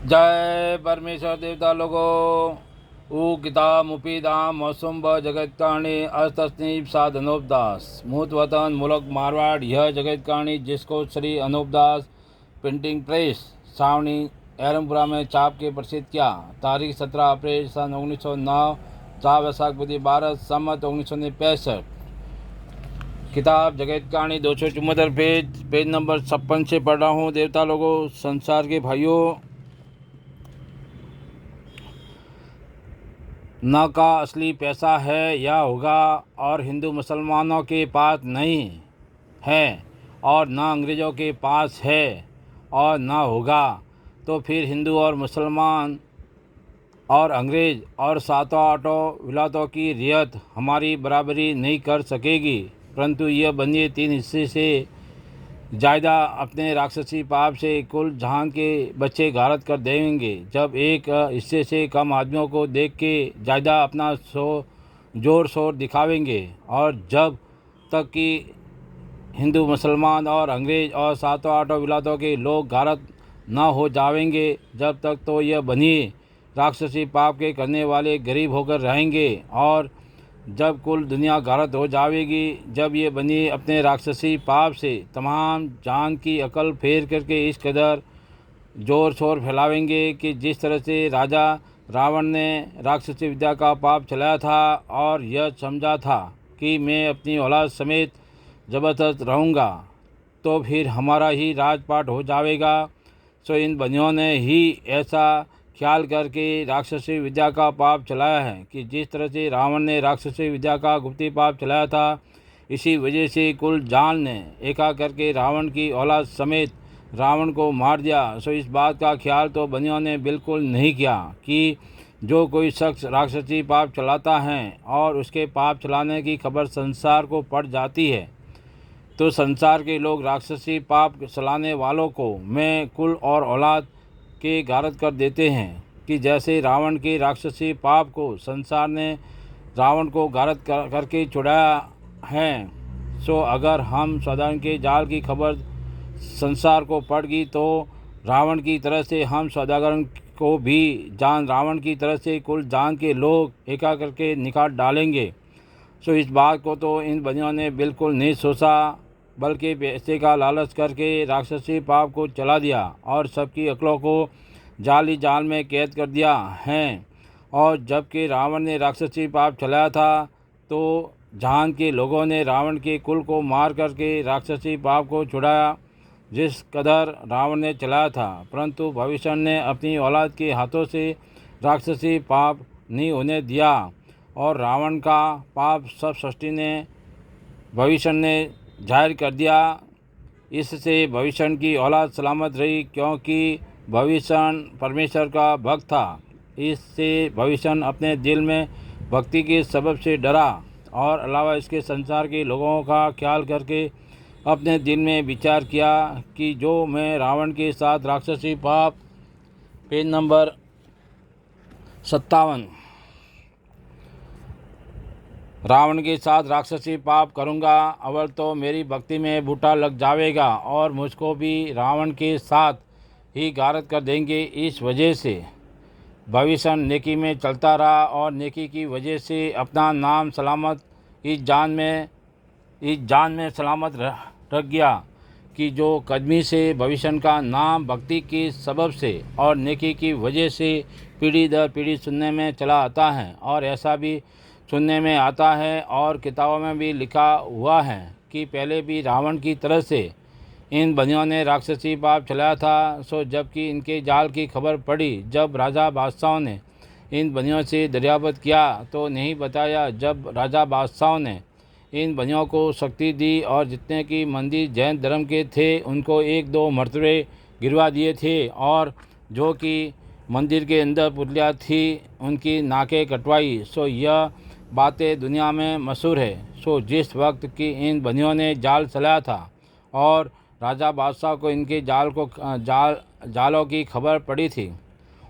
जय परमेश्वर देवता लोगों ऊ किताब मुफीदाम मौसुम ब जगत कहानी अस्तनीब साध अनूप दास मूत वतन मुल्क मारवाड़। यह जगत कहानी जिसको श्री अनूप दास प्रिंटिंग प्रेस सावनी एरमपुरा में छाप के प्रसिद्ध किया। तारीख 17 अप्रैल सन 1909 4 वैशाख बुधि 12 सम्मत 1965। किताब जगत कहानी 274 पेज नंबर 56 से पढ़ रहा हूँ। देवता लोगों, संसार के भाइयों, न का असली पैसा है या होगा और हिंदू मुसलमानों के पास नहीं है और न अंग्रेज़ों के पास है और न होगा, तो फिर हिंदू और मुसलमान और अंग्रेज़ और सातों आठों विलायतों की रियायत हमारी बराबरी नहीं कर सकेगी, परंतु यह बंदिए 3 हिस्से से ज़्यादा अपने राक्षसी पाप से कुल जहान के बच्चे गारत कर देंगे। जब एक हिस्से से कम आदमियों को देख के ज़्यादा अपना जोर शोर दिखावेंगे और जब तक कि हिंदू मुसलमान और अंग्रेज़ और सातों आठों विलायतों के लोग गारत न हो जावेंगे, जब तक तो यह बनिए राक्षसी पाप के करने वाले गरीब होकर रहेंगे। और जब कुल दुनिया गारत हो जाएगी, जब ये बनी अपने राक्षसी पाप से तमाम जान की अकल फेर करके इस कदर जोर शोर फैलावेंगे कि जिस तरह से राजा रावण ने राक्षसी विद्या का पाप चलाया था और यह समझा था कि मैं अपनी औलाद समेत ज़बरदस्त रहूँगा तो फिर हमारा ही राजपाट हो जाएगा। सो इन बनियों ने ही ऐसा ख्याल करके राक्षसी विद्या का पाप चलाया है कि जिस तरह से रावण ने राक्षसी विद्या का गुप्ती पाप चलाया था, इसी वजह से कुल जान ने एका करके रावण की औलाद समेत रावण को मार दिया। सो इस बात का ख्याल तो बनियों ने बिल्कुल नहीं किया कि जो कोई शख्स राक्षसी पाप चलाता है और उसके पाप चलाने की खबर संसार को पड़ जाती है, तो संसार के लोग राक्षसी पाप चलाने वालों को मैं कुल और औलाद के गारत कर देते हैं कि जैसे रावण के राक्षसी पाप को संसार ने रावण को गारत करके छुड़ाया है। सो अगर हम सौदागर के जाल की खबर संसार को पड़ गई तो रावण की तरह से हम सौदागर को भी जान रावण की तरह से कुल जान के लोग एका करके निकाल डालेंगे। सो इस बात को तो इन बनियों ने बिल्कुल नहीं सोचा, बल्कि पैसे का लालच करके राक्षसी पाप को चला दिया और सबकी अकलों को जाली जाल में कैद कर दिया है। और जबकि रावण ने राक्षसी पाप चलाया था तो जहान के लोगों ने रावण के कुल को मार करके राक्षसी पाप को छुड़ाया जिस कदर रावण ने चलाया था, परंतु भविष्य ने अपनी औलाद के हाथों से राक्षसी पाप नहीं होने दिया और रावण का पाप सब सृष्टि ने भविष्य ने जाहिर कर दिया। इससे भविष्य की औलाद सलामत रही, क्योंकि भविष्य परमेश्वर का भक्त था। इससे भविष्य अपने दिल में भक्ति के सबब से डरा और अलावा इसके संसार के लोगों का ख्याल करके अपने दिल में विचार किया कि जो मैं रावण के साथ राक्षसी पाप पेज नंबर 57 रावण के साथ राक्षसी पाप करूँगा, अवल तो मेरी भक्ति में बूटा लग जाएगा और मुझको भी रावण के साथ ही गारत कर देंगे। इस वजह से भविष्य नेकी में चलता रहा और नेकी की वजह से अपना नाम सलामत इस जान में सलामत रह गया कि जो कदमी से भविष्य का नाम भक्ति के सबब से और नेकी की वजह से पीढ़ी दर पीढ़ी सुनने में चला आता है। और ऐसा भी सुनने में आता है और किताबों में भी लिखा हुआ है कि पहले भी रावण की तरह से इन बनियों ने राक्षसी पाप चलाया था। सो जबकि इनके जाल की खबर पड़ी, जब राजा बादशाहों ने इन बनियों से दरियाफ्त किया तो नहीं बताया। जब राजा बादशाहों ने इन बनियों को शक्ति दी और जितने की मंदिर जैन धर्म के थे उनको 1-2 मरतबे गिरवा दिए थे और जो कि मंदिर के अंदर पुतलियाँ थी उनकी नाकें कटवाई। सो यह बातें दुनिया में मशहूर है। सो जिस वक्त की इन बनियों ने जाल चलाया था और राजा बादशाह को इनके जालों की खबर पड़ी थी,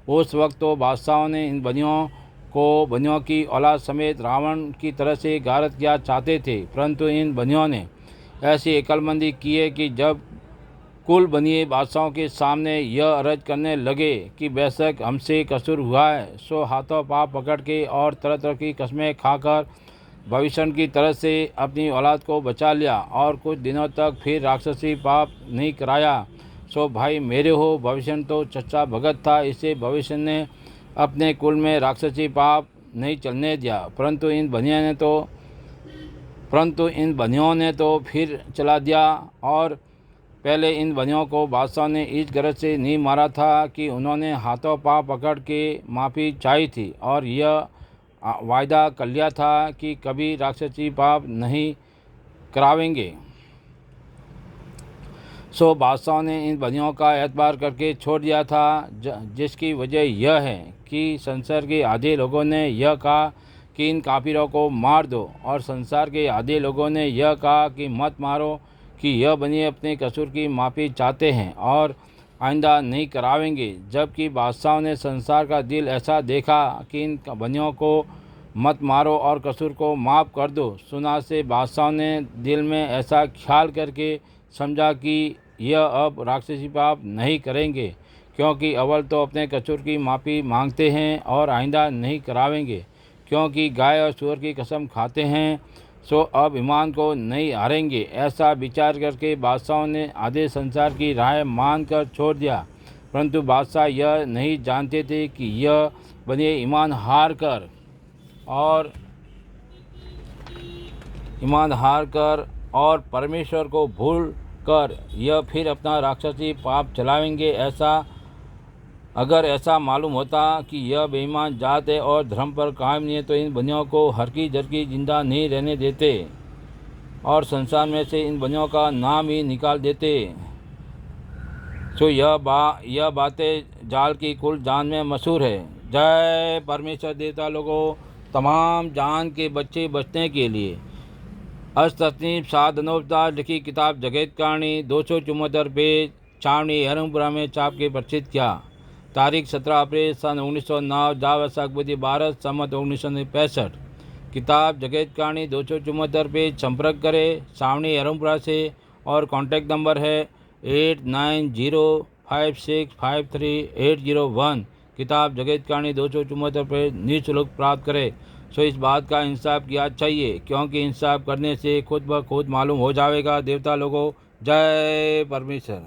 उस वक्त तो बादशाहों ने इन बनियों की औलाद समेत रावण की तरह से गारत किया चाहते थे, परंतु इन बनियों ने ऐसी अक्लमंदी की है कि जब कुल बनिए बादशाहों के सामने यह अर्ज करने लगे कि बेशक हमसे कसूर हुआ है, सो हाथों पाँव पकड़ के और तरह तरह की कस्में खाकर भविष्य की तरह से अपनी औलाद को बचा लिया और कुछ दिनों तक फिर राक्षसी पाप नहीं कराया। सो भाई मेरे हो, भविष्य तो चच्चा भगत था, इसे भविष्य ने अपने कुल में राक्षसी पाप नहीं चलने दिया, परंतु इन बनियों ने तो फिर चला दिया। और पहले इन बनियों को बादशाह ने इस गरज से नहीं मारा था कि उन्होंने हाथों पाँव पकड़ के माफ़ी चाही थी और यह वायदा कर लिया था कि कभी राक्षसी पाप नहीं करावेंगे। सो बादशाह ने इन बनियों का एतबार करके छोड़ दिया था, जिसकी वजह यह है कि संसार के आधे लोगों ने यह कहा कि इन काफिरों को मार दो और संसार के आधे लोगों ने यह कहा कि मत मारो, कि यह बनिए अपने कसूर की माफ़ी चाहते हैं और आइंदा नहीं करावेंगे। जबकि बादशाह ने संसार का दिल ऐसा देखा कि इन बनियों को मत मारो और कसूर को माफ़ कर दो, सुना से बादशाह ने दिल में ऐसा ख्याल करके समझा कि यह अब राक्षसी पाप नहीं करेंगे, क्योंकि अव्वल तो अपने कसूर की माफ़ी मांगते हैं और आइंदा नहीं करावेंगे, क्योंकि गाय और सूअर की कसम खाते हैं, सो अब ईमान को नहीं हारेंगे। ऐसा विचार करके बादशाह ने आधे संसार की राय मानकर छोड़ दिया, परंतु बादशाह यह नहीं जानते थे कि यह बनिए ईमान हार कर और परमेश्वर को भूल कर यह फिर अपना राक्षसी पाप चलावेंगे। अगर ऐसा मालूम होता कि यह बेईमान जात है और धर्म पर कायम नहीं है, तो इन बनियों को हरकी झरकी जिंदा नहीं रहने देते और संसार में से इन बनियों का नाम ही निकाल देते। सो यह बातें जाल की कुल जान में मशहूर है। जय परमेश्वर। देवता लोगों, तमाम जान के बच्चे बचने के लिए अष्टनीप साधनोपचार लिखी किताब जगत कहानी 274 पेज छावनी हरमपुरा में छाप के प्रचित किया। तारीख 17 अप्रैल सन 1909 जावसाक बुद्धि भारत सम्मत 1965। किताब जगत कहानी 274 पेज। संपर्क करें छावनी हरमपुरा से और कॉन्टैक्ट नंबर है 8905653801। किताब जगत कहानी 274 पेज निःशुल्क प्राप्त करें। सो इस बात का इंसाफ किया चाहिए, क्योंकि इंसाफ करने से खुद ब खुद मालूम हो जाएगा। देवता लोगों, जय परमेश्वर।